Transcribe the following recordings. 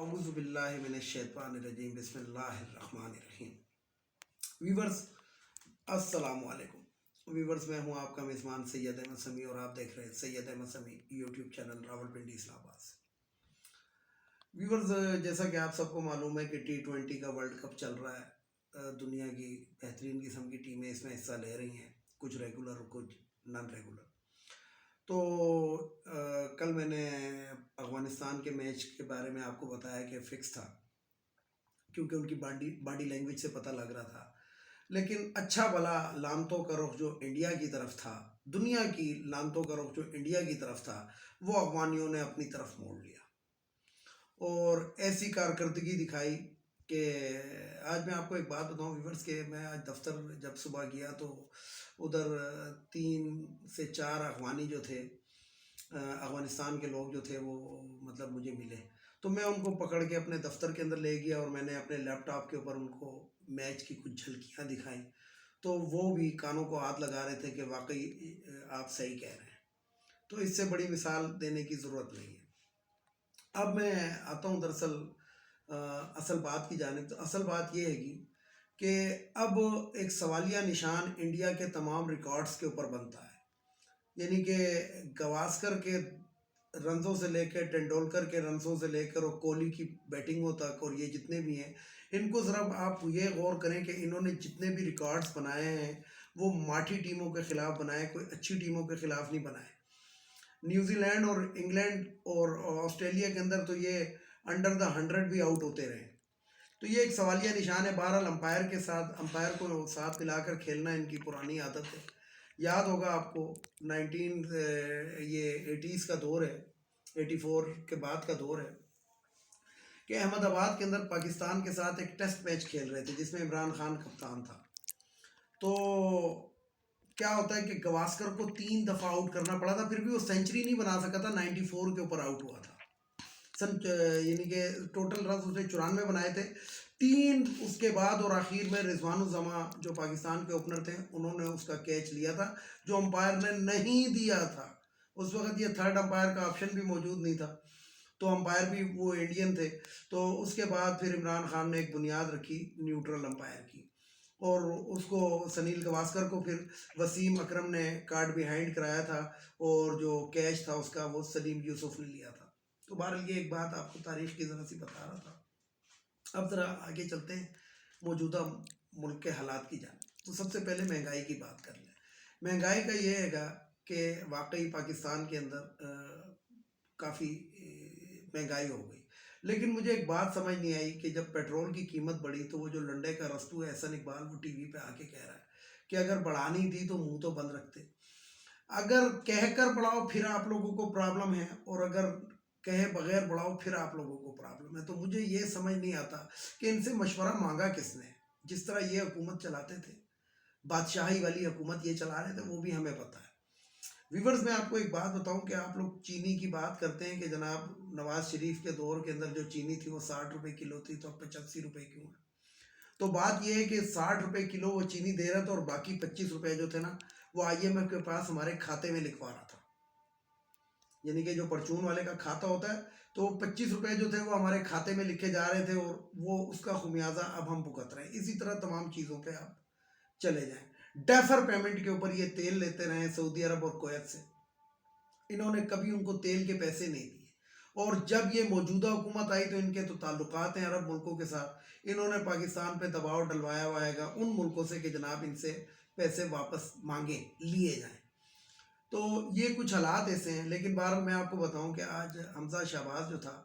اعوذ باللہ من الشیطان الرجیم بسم اللہ الرحمن الرحیم۔ ویورز السلام علیکم۔ ویورز میں ہوں آپ کا میزبان سید احمد سمیع اور آپ دیکھ رہے ہیں سید احمد سمیع یوٹیوب چینل راولپنڈی اسلام آباد سے۔ ویورز جیسا کہ آپ سب کو معلوم ہے کہ T20 کا ورلڈ کپ چل رہا ہے، دنیا کی بہترین قسم کی ٹیمیں اس میں حصہ لے رہی ہیں، کچھ ریگولر اور کچھ نان ریگولر۔ تو کل میں نے افغانستان کے میچ کے بارے میں آپ کو بتایا کہ فکس تھا، کیونکہ ان کی باڈی لینگویج سے پتہ لگ رہا تھا، لیکن اچھا بھلا لانتوں کا رخ جو انڈیا کی طرف تھا، دنیا کی لانتوں کا رخ جو انڈیا کی طرف تھا، وہ افغانیوں نے اپنی طرف موڑ لیا اور ایسی کارکردگی دکھائی کہ آج میں آپ کو ایک بات بتاؤں ویورز کہ میں آج دفتر جب صبح گیا تو ادھر 3 سے 4 افغانی جو تھے، افغانستان کے لوگ جو تھے وہ مطلب مجھے ملے، تو میں ان کو پکڑ کے اپنے دفتر کے اندر لے گیا اور میں نے اپنے لیپ ٹاپ کے اوپر ان کو میچ کی کچھ جھلکیاں دکھائیں، تو وہ بھی کانوں کو ہاتھ لگا رہے تھے کہ واقعی آپ صحیح کہہ رہے ہیں۔ تو اس سے بڑی مثال دینے کی ضرورت نہیں ہے۔ اب میں آتا ہوں دراصل اصل بات کی جانب۔ تو اصل بات یہ ہے کہ اب ایک سوالیہ نشان انڈیا کے تمام ریکارڈز کے اوپر بنتا ہے، یعنی کہ گواسکر کے رنزوں سے لے کے ٹینڈولکر کے رنزوں سے لے کر اور کوہلی کی بیٹنگوں تک اور یہ جتنے بھی ہیں، ان کو ذرا آپ یہ غور کریں کہ انہوں نے جتنے بھی ریکارڈز بنائے ہیں وہ ماٹھی ٹیموں کے خلاف بنائے، کوئی اچھی ٹیموں کے خلاف نہیں بنائے۔ نیوزی لینڈ اور انگلینڈ اور آسٹریلیا کے اندر تو یہ انڈر دا 100 بھی آؤٹ ہوتے رہے، تو یہ ایک سوالیہ نشان ہے۔ بہرحال امپائر کو ساتھ ملا کر کھیلنا ان کی پرانی عادت ہے۔ یاد ہوگا آپ کو 80s کا دور ہے، 84 کے بعد کا دور ہے کہ احمد آباد کے اندر پاکستان کے ساتھ ایک ٹیسٹ میچ کھیل رہے تھے جس میں عمران خان کپتان تھا۔ تو کیا ہوتا ہے کہ گواسکر کو 3 دفعہ آؤٹ کرنا پڑا تھا، پھر بھی وہ سینچری نہیں بنا سکا تھا، 94 کے اوپر آؤٹ ہوا تھا۔ یعنی کہ ٹوٹل رنز اس نے 94 بنائے تھے، 3 اس کے بعد، اور آخر میں رضوان الزماں جو پاکستان کے اوپنر تھے انہوں نے اس کا کیچ لیا تھا جو امپائر نے نہیں دیا تھا۔ اس وقت یہ تھرڈ امپائر کا آپشن بھی موجود نہیں تھا، تو امپائر بھی وہ انڈین تھے۔ تو اس کے بعد پھر عمران خان نے ایک بنیاد رکھی نیوٹرل امپائر کی، اور اس کو سنیل گواسکر کو پھر وسیم اکرم نے کارڈ بیہائنڈ کرایا تھا، اور جو کیچ تھا اس کا وہ سلیم یوسف نے لیا تھا۔ تو بہرحال یہ ایک بات آپ کو تاریخ کی ذرا سی بتا رہا تھا۔ اب ذرا آگے چلتے ہیں موجودہ ملک کے حالات کی جانب۔ تو سب سے پہلے مہنگائی کی بات کر لیں۔ مہنگائی کا یہ ہے گا کہ واقعی پاکستان کے اندر کافی مہنگائی ہو گئی، لیکن مجھے ایک بات سمجھ نہیں آئی کہ جب پیٹرول کی قیمت بڑھی تو وہ جو لنڈے کا رستو ہے احسن اقبال، وہ ٹی وی پہ آ کے کہہ رہا ہے کہ اگر بڑھانی تھی تو منہ تو بند رکھتے، اگر کہہ کر بڑھاؤ پھر آپ لوگوں کو پرابلم ہے، اور اگر کہے بغیر بڑھاؤ پھر آپ لوگوں کو پرابلم ہے۔ تو مجھے یہ سمجھ نہیں آتا کہ ان سے مشورہ مانگا کس نے؟ جس طرح یہ حکومت چلاتے تھے، بادشاہی والی حکومت یہ چلا رہے تھے، وہ بھی ہمیں پتہ ہے۔ ویورز میں آپ کو ایک بات بتاؤں کہ آپ لوگ چینی کی بات کرتے ہیں کہ جناب نواز شریف کے دور کے اندر جو چینی تھی وہ 60 روپے کلو تھی، تو اب 85 روپے کیوں ہے؟ تو بات یہ ہے کہ 60 روپے کلو وہ چینی دے رہا تھا، اور باقی 25 روپے جو تھے نا وہ IMF کے پاس ہمارے کھاتے میں لکھوا رہا تھا، یعنی کہ جو پرچون والے کا کھاتا ہوتا ہے تو 25 روپے جو تھے وہ ہمارے کھاتے میں لکھے جا رہے تھے، اور وہ اس کا خمیازہ اب ہم بھگت رہے ہیں۔ اسی طرح تمام چیزوں پہ آپ چلے جائیں۔ ڈیفر پیمنٹ کے اوپر یہ تیل لیتے رہے سعودی عرب اور کویت سے، انہوں نے کبھی ان کو تیل کے پیسے نہیں دیے، اور جب یہ موجودہ حکومت آئی تو ان کے تو تعلقات ہیں عرب ملکوں کے ساتھ، انہوں نے پاکستان پہ دباؤ ڈلوایا ہوا ہے گا ان ملکوں سے کہ جناب ان سے پیسے واپس مانگیں، لیے جائیں۔ تو یہ کچھ حالات ایسے ہیں۔ لیکن بہرحال میں آپ کو بتاؤں کہ آج حمزہ شہباز جو تھا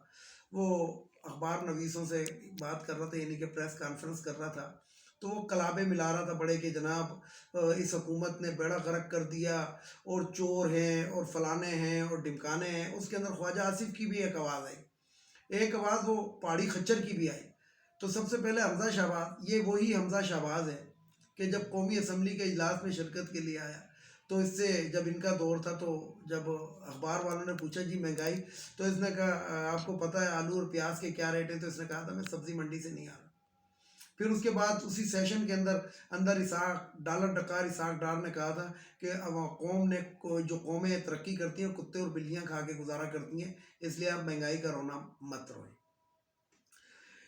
وہ اخبار نویسوں سے بات کر رہا تھا، یعنی کہ پریس کانفرنس کر رہا تھا، تو وہ کلابے ملا رہا تھا بڑے کہ جناب اس حکومت نے بیڑا غرق کر دیا، اور چور ہیں اور فلانے ہیں اور ڈمکانے ہیں۔ اس کے اندر خواجہ آصف کی بھی ایک آواز آئی، ایک آواز وہ پہاڑی خچر کی بھی آئی۔ تو سب سے پہلے حمزہ شہباز، یہ وہی حمزہ شہباز ہے کہ جب قومی اسمبلی کے اجلاس میں شرکت کے لیے آیا، تو اس سے جب ان کا دور تھا تو جب اخبار والوں نے پوچھا جی مہنگائی، تو اس نے کہا آپ کو پتہ ہے آلو اور پیاز کے کیا ریٹ ہیں؟ تو اس نے کہا تھا میں سبزی منڈی سے نہیں آ رہا۔ پھر اس کے بعد اسی سیشن کے اندر ڈالر ڈکار اسحاق ڈار نے کہا تھا کہ جو قومیں ترقی کرتی ہیں کتے اور بلیاں کھا کے گزارا کرتی ہیں، اس لیے آپ مہنگائی کا رونا مت روئیں۔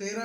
13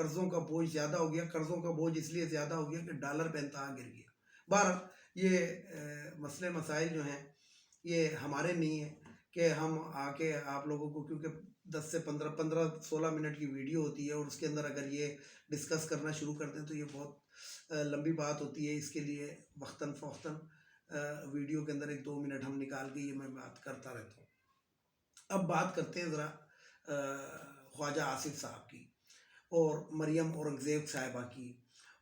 قرضوں کا بوجھ زیادہ ہو گیا. قرضوں کا بوجھ اس لیے زیادہ ہو گیا کہ ڈالر پہ انتہا گر گیا. بہرحال یہ مسئلے مسائل جو ہیں یہ ہمارے نہیں ہیں کہ ہم آ کے آپ لوگوں کو، کیونکہ 10 سے 15-16 منٹ کی ویڈیو ہوتی ہے اور اس کے اندر اگر یہ ڈسکس کرنا شروع کر دیں تو یہ بہت لمبی بات ہوتی ہے. اس کے لیے وقتاً فوقتاً ویڈیو کے اندر 1-2 منٹ ہم نکال کے یہ میں بات کرتا رہتا ہوں. اب بات کرتے ہیں ذرا خواجہ آصف صاحب کی اور مریم اورنگزیب صاحبہ کی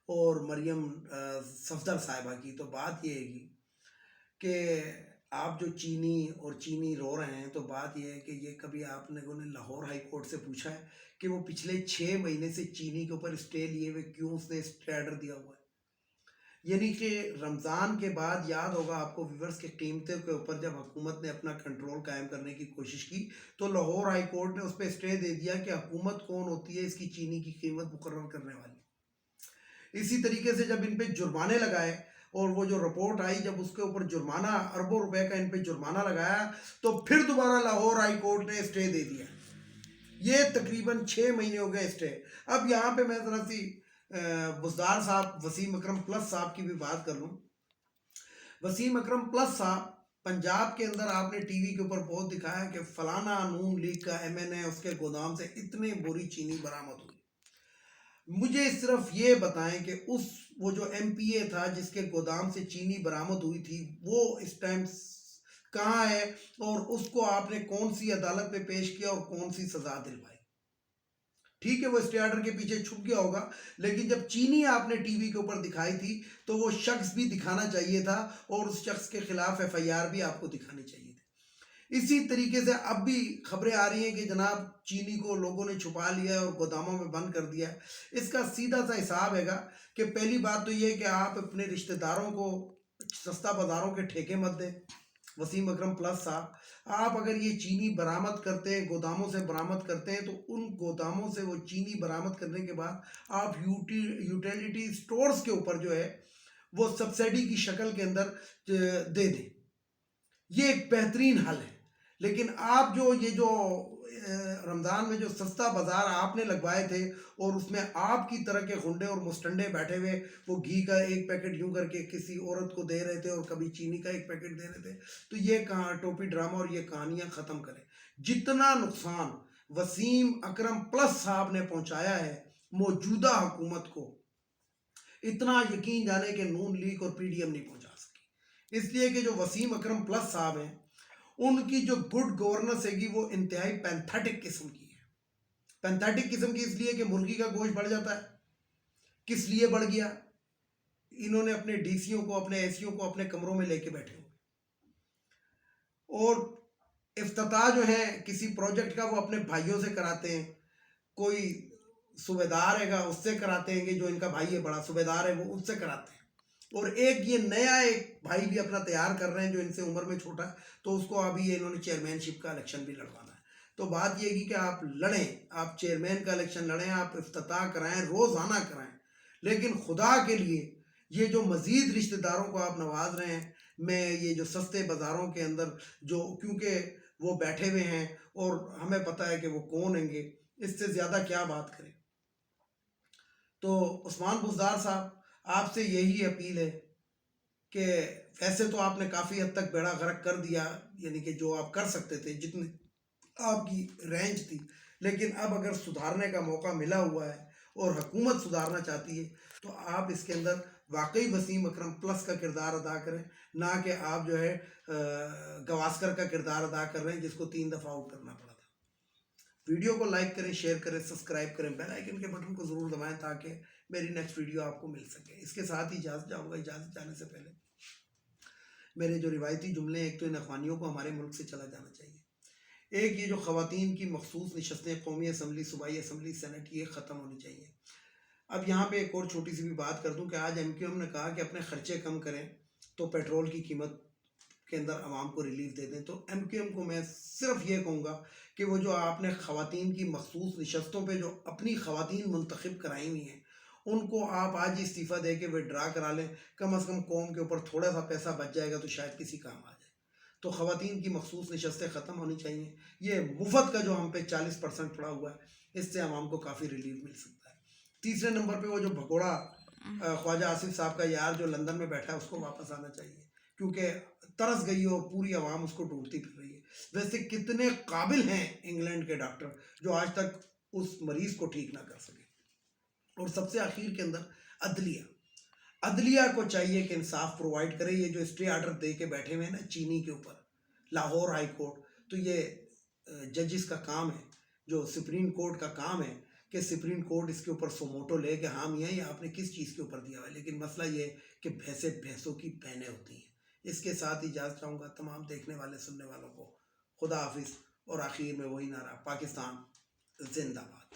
اور مریم صفدر صاحبہ کی. تو بات یہ ہے کہ آپ جو چینی رو رہے ہیں، تو بات یہ ہے کہ یہ کبھی آپ نے لاہور ہائی کورٹ سے پوچھا ہے کہ وہ پچھلے 6 مہینے سے چینی کے اوپر اسٹے لیے ہوئے کیوں اس نے اسٹے آرڈر دیا ہوا ہے؟ یعنی کہ رمضان کے بعد یاد ہوگا آپ کو ویورز کی قیمتوں کے اوپر جب حکومت نے اپنا کنٹرول قائم کرنے کی کوشش کی تو لاہور ہائی کورٹ نے اس پہ اسٹے دے دیا کہ حکومت کون ہوتی ہے اس کی چینی کی قیمت مقرر کرنے والی. اسی طریقے سے جب ان پہ جرمانے لگائے اور وہ جو رپورٹ آئی جب اس کے اوپر جرمانہ اربوں روپے کا ان پہ جرمانہ لگایا تو پھر دوبارہ لاہور ہائی کورٹ نے اسٹے دے دیا. یہ تقریباً 6 مہینے ہو گئے اسٹے. اب یہاں پہ میں ذرا سی بزدار صاحب وسیم اکرم پلس صاحب کی بھی بات کر لوں. وسیم اکرم پلس صاحب پنجاب کے اندر آپ نے ٹی وی کے اوپر بہت دکھایا کہ فلانا نون لیگ کا ایم این اے اس کے گودام سے اتنی بری چینی برآمد ہوئی. مجھے صرف یہ بتائیں کہ وہ جو ایم پی اے تھا جس کے گودام سے چینی برآمد ہوئی تھی وہ اس ٹائم کہاں ہے اور اس کو آپ نے کون سی عدالت پہ پیش کیا اور کون سی سزا دلوائی؟ ٹھیک ہے وہ اسٹے آرڈر کے پیچھے چھپ گیا ہوگا، لیکن جب چینی آپ نے ٹی وی کے اوپر دکھائی تھی تو وہ شخص بھی دکھانا چاہیے تھا اور اس شخص کے خلاف ایف آئی آر بھی آپ کو دکھانی چاہیے تھی. اسی طریقے سے اب بھی خبریں آ رہی ہیں کہ جناب چینی کو لوگوں نے چھپا لیا ہے اور گوداموں میں بند کر دیا ہے. اس کا سیدھا سا حساب ہے گا کہ پہلی بات تو یہ کہ آپ اپنے رشتہ داروں کو سستا بازاروں کے ٹھیکے مت دیں. وسیم اکرم پلس صاحب آپ اگر یہ چینی برآمد کرتے ہیں گوداموں سے برآمد کرتے ہیں تو ان گوداموں سے وہ چینی برآمد کرنے کے بعد آپ یوٹیلیٹی سٹورز کے اوپر جو ہے وہ سبسڈی کی شکل کے اندر دے دیں. یہ ایک بہترین حل ہے. لیکن آپ یہ جو رمضان میں جو سستا بازار آپ نے لگوائے تھے اور اس میں آپ کی طرح کے غنڈے اور مستنڈے بیٹھے ہوئے وہ گھی کا 1 پیکٹ یوں کر کے کسی عورت کو دے رہے تھے اور کبھی چینی کا 1 پیکٹ دے رہے تھے، تو یہ ٹوپی ڈرامہ اور یہ کہانیاں ختم کریں. جتنا نقصان وسیم اکرم پلس صاحب نے پہنچایا ہے موجودہ حکومت کو، اتنا یقین جانے کہ نون لیگ اور پی ڈی ایم نہیں پہنچا سکی. اس لیے کہ جو وسیم اکرم پلس صاحب ہیں ان کی جو گڈ گورننس ہے گی وہ انتہائی پینتھیٹک قسم کی ہے. پینتھیٹک قسم کی اس لیے کہ مرغی کا گوشت بڑھ جاتا ہے. کس لیے بڑھ گیا؟ انہوں نے اپنے ڈی سیوں کو اپنے اے سیوں کو اپنے کمروں میں لے کے بیٹھے ہوئے اور افتتاح جو ہے کسی پروجیکٹ کا وہ اپنے بھائیوں سے کراتے ہیں. کوئی صوبیدار ہے گا اس سے کراتے ہیں کہ جو ان کا بھائی ہے بڑا صوبیدار ہے وہ اس سے کراتے ہیں. اور یہ نیا ایک بھائی بھی اپنا تیار کر رہے ہیں جو ان سے عمر میں چھوٹا ہے، تو اس کو ابھی انہوں نے چیئرمین شپ کا الیکشن بھی لڑوانا ہے. تو بات یہ کہ آپ لڑیں، آپ چیئرمین کا الیکشن لڑیں، آپ افتتاح کرائیں، روزانہ کرائیں، لیکن خدا کے لیے یہ جو مزید رشتہ داروں کو آپ نواز رہے ہیں، میں یہ جو سستے بازاروں کے اندر جو کیونکہ وہ بیٹھے ہوئے ہیں اور ہمیں پتہ ہے کہ وہ کون ہیں گے، اس سے زیادہ کیا بات کریں. تو عثمان بزدار صاحب آپ سے یہی اپیل ہے کہ ویسے تو آپ نے کافی حد تک بیڑا غرق کر دیا، یعنی کہ جو آپ کر سکتے تھے جتنی آپ کی رینج تھی، لیکن اب اگر سدھارنے کا موقع ملا ہوا ہے اور حکومت سدھارنا چاہتی ہے تو آپ اس کے اندر واقعی وسیم اکرم پلس کا کردار ادا کریں، نہ کہ آپ جو ہے گواسکر کا کردار ادا کر رہے ہیں جس کو 3 دفعہ آؤٹ کرنا پڑا تھا. ویڈیو کو لائک کریں، شیئر کریں، سبسکرائب کریں، بیل آئیکن کے بٹن کو ضرور دبائیں تاکہ میری نیکسٹ ویڈیو آپ کو مل سکے. اس کے ساتھ ہی اجازت چاہوں گا. اجازت جانے سے پہلے میرے جو روایتی جملے ہیں، ایک تو ان اخوانیوں کو ہمارے ملک سے چلا جانا چاہیے. ایک یہ جو خواتین کی مخصوص نشستیں قومی اسمبلی، صوبائی اسمبلی، سینٹ، یہ ختم ہونی چاہیے. اب یہاں پہ ایک اور چھوٹی سی بھی بات کر دوں کہ آج ایم کیو ایم نے کہا کہ اپنے خرچے کم کریں تو پیٹرول کی قیمت کے اندر عوام کو ریلیف دے دیں. تو ایم کیو ایم کو میں صرف یہ کہوں گا کہ وہ جو آپ نے خواتین کی مخصوص نشستوں پہ جو اپنی خواتین منتخب کرائی ہوئی ہیں ان کو آپ آج ہی استعفیٰ دے کے وڈرا کرا لیں. کم از کم قوم کے اوپر تھوڑا سا پیسہ بچ جائے گا تو شاید کسی کام آ جائے. تو خواتین کی مخصوص نشستیں ختم ہونی چاہیے. یہ مفت کا جو ہم پہ 40% پڑا ہوا ہے اس سے عوام کو کافی ریلیف مل سکتا ہے. تیسرے نمبر پہ وہ جو بھگوڑا خواجہ آصف صاحب کا یار جو لندن میں بیٹھا ہے اس کو واپس آنا چاہیے، کیونکہ ترس گئی ہو پوری عوام اس کو ڈھونڈتی پھر رہی ہے۔ ویسے کتنے قابل ہیں انگلینڈ کے ڈاکٹر جو آج تک اس مریض کو ٹھیک نہ کر سکے۔ اور سب سے آخر کے اندر عدلیہ کو چاہیے کہ انصاف پرووائڈ کرے۔ یہ جو اسٹے آرڈر دے کے بیٹھے ہوئے ہیں نا چینی کے اوپر، لاہور ہائی کورٹ، تو یہ ججز کا کام ہے، جو سپریم کورٹ کا کام ہے کہ سپریم کورٹ اس کے اوپر سوموٹو لے کہ ہاں میاں یہ آپ نے کس چیز کے اوپر دیا ہوا ہے۔ لیکن مسئلہ یہ کہ بھینسیں بھینسوں کی بہنیں ہوتی ہیں۔ اس کے ساتھ اجازت چاہوں گا تمام دیکھنے والے سننے والوں کو، خدا حافظ۔ اور آخر میں وہی نعرہ، پاکستان زندہ باد۔